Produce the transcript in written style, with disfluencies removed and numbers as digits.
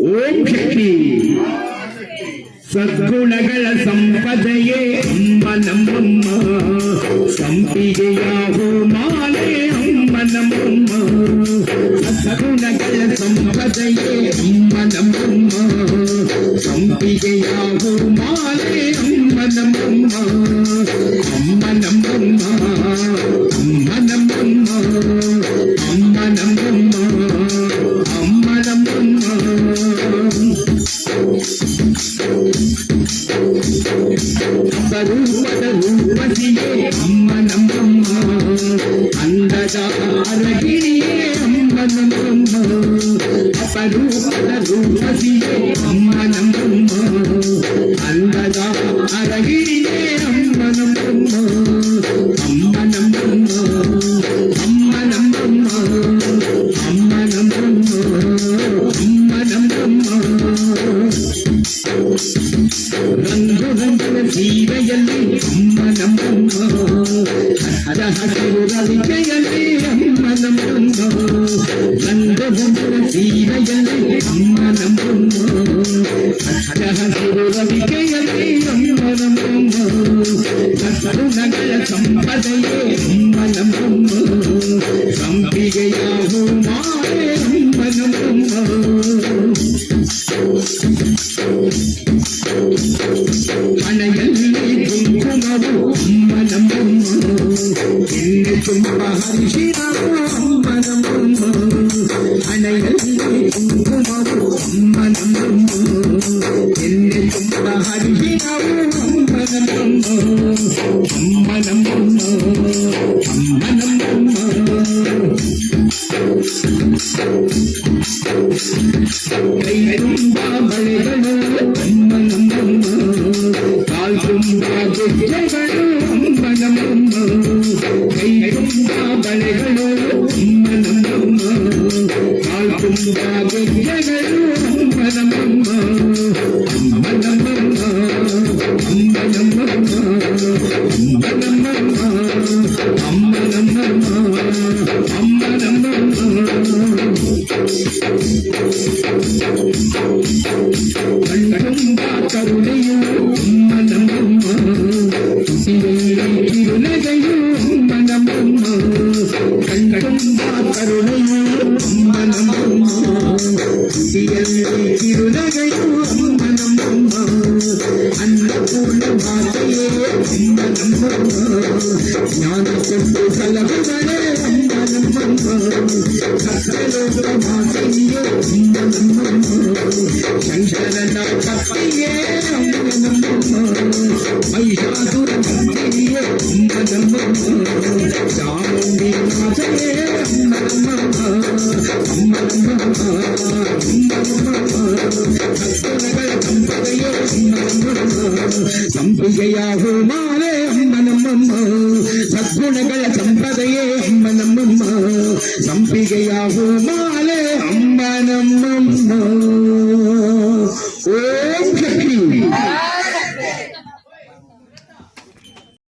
ಓಂ ಶಕ್ತಿ ಸದ್ಗುಣಗಳ ಸಂಪದೆಯೇ ಅಮ್ಮ ನಮ್ಮಮ್ಮ ಸಂಪಿಗೆಯ ಮಾಲೆ ಅಮ್ಮ ನಮ್ಮಮ್ಮ ಸದ್ಗುಣಗಳ ಸಂಪದೆಯೇ ಅಮ್ಮ ನಮ್ಮಮ್ಮ ಸಂಪಿಗೆಯ ಮಾಲೆ ಅಮ್ಮ ನಮ್ಮಮ್ಮ ಅಮ್ಮ ನಮ್ಮಮ್ಮ ಅಮ್ಮ ನಮ್ಮಮ್ಮ ಅಮ್ಮ ನಮ್ಮಮ್ಮ ಅಮ್ಮ ನಮ್ಮಮ್ಮ ರೂಪದ ರೂಪಸಿಯೇ ಅಮ್ಮ ನಮ್ಮಮ್ಮ ಅಂದದ ಅರಗಿಣಿಯೇ ಅಮ್ಮ ನಮ್ಮಮ್ಮ ಅಪರೂಪದ ರೂಪಸಿಯೇ ಅಮ್ಮ ನಮ್ಮಮ್ಮ ಅಂದದ ಅರಗಿಣಿಯೇ ಅಮ್ಮ ನಮ್ಮಮ್ಮ ಅಮ್ಮ ನಮ್ಮಮ್ಮ ಅಮ್ಮ ನಮ್ಮಮ್ಮ ಅಮ್ಮ ನಮ್ಮಮ್ಮ ಅಮ್ಮ ನಮ್ಮಮ್ಮ ರಂಗು ರಂಗಿನ ಸೀರೆಯಲ್ಲಿ ಅಮ್ಮ ನಮ್ಮಮ್ಮ ಹರ ಹಸಿರು ರವಿಕೆಯಲ್ಲಿ ಅಮ್ಮ ನಮ್ಮಮ್ಮ ರಂಗು ರಂಗಿನ ಸೀರೆಯಲ್ಲಿ ಅಮ್ಮ ನಮ್ಮಮ್ಮ ಹರ ಹಸಿರು ರವಿಕೆಯಲ್ಲಿ ಅಮ್ಮ ನಮ್ಮಮ್ಮ ಕರುಣಗಳ ಸಂಪದೆಯೇ ಅಮ್ಮ ನಮ್ಮಮ್ಮ ಸಂಪಿಗೆಯ ಮಾಲೆ ಅಮ್ಮ ನಮ್ಮಮ್ಮ ಹಣೆಯಲ್ಲಿ ಕುಂಕುಮವು ಅಮ್ಮ ನಮ್ಮಮ್ಮ ಎಣ್ಣೆ ತುಂಬ ಹರಿಶಿರವು ಅಮ್ಮ ನಮ್ಮಮ್ಮ ಹಣೆಯಲ್ಲಿ ಕುಂಕುಮವು ಅಮ್ಮ ನಮ್ಮಮ್ಮ ಎಣ್ಣೆ ತುಂಬ ಹರಿಶಿರವು ಅಮ್ಮ ನಮ್ಮಮ್ಮ ಅಮ್ಮ ನಮ್ಮಮ್ಮ ಅಮ್ಮ ನಮ್ಮಮ್ಮ ಕೈ ತುಂಬ ಬಳೆಗಳು ಅಮ್ಮ ನಮ್ಮಮ್ಮ ಕಾಲ್ ತುಂಬ ಗೆಜ್ಜೆಗಳು ಅಮ್ಮ ನಮ್ಮಮ್ಮ ಕೈ ತುಂಬ ಬಳೆಗಳು ಅಮ್ಮ ನಮ್ಮಮ್ಮ ಕಾಲ್ ತುಂಬ ಗೆಜ್ಜೆಗಳು ಅಮ್ಮ ನಮ್ಮಮ್ಮ ಅಮ್ಮ ನಮ್ಮಮ್ಮ ಅಮ್ಮ ನಮ್ಮಮ್ಮ ಅಮ್ಮ ನಮ್ಮಮ್ಮ ಅಮ್ಮ ನಮ್ಮಮ್ಮ ಅಮ್ಮ ನಮ್ಮಮ್ಮ ಕಣ್ಣುಂಬ ಕರುಣೆಯು ಅಮ್ಮ ನಮ್ಮಮ್ಮ ಕಿರುನಗೆಯು ಅಮ್ಮ ನಮ್ಮಮ್ಮ ಕಣ್ಣುಂಬ ಕರುಣೆಯು ಅಮ್ಮ ನಮ್ಮಮ್ಮ ಕಿರುನಗೆಯು ಅಮ್ಮ ನಮ್ಮಮ್ಮ ಅನ್ನಪೂರ್ಣ ಮಾತೆಯೇ ಅಮ್ಮ ನಮ್ಮಮ್ಮ ಜ್ಞಾನ ಕೊಟ್ಟು ಸಲಹುಗಳೇ ಅಮ್ಮ ನಮ್ಮಮ್ಮ ಸತ್ಯಲೋಕ ಮಾತೆಯೇ ಅಮ್ಮ ನಮ್ಮಮ್ಮ ಶಂಕರನ ಪತ್ನಿಯೇ ಅಮ್ಮ ನಮ್ಮಮ್ಮ ಮಹಿಷಾಸುರ ಪತ್ನಿಯೇ ಅಮ್ಮ ನಮ್ಮಮ್ಮ ಚಾಮುಂಡಿ ಮಾತೆಯೇ ಅಮ್ಮ ನಮ್ಮಮ್ಮ ಅಮ್ಮ ನಮ್ಮಮ್ಮ ಅಮ್ಮ ನಮ್ಮಮ್ಮ ಸತ್ಯಗಳ ಸಂಪದೆಯೇ ಅಮ್ಮ ನಮ್ಮಮ್ಮ ಸಂಪಿಗೆಯ ಮಾಲೆ ಅಮ್ಮ ನಮ್ಮಮ್ಮ ಸದ್ಗುಣಗಳ ಸಂಪದೆಯೇ ಅಮ್ಮ ನಮ್ಮಮ್ಮ ಸಂಪಿಗೆಯ ಮಾಲೆ ಅಮ್ಮ ನಮ್ಮಮ್ಮ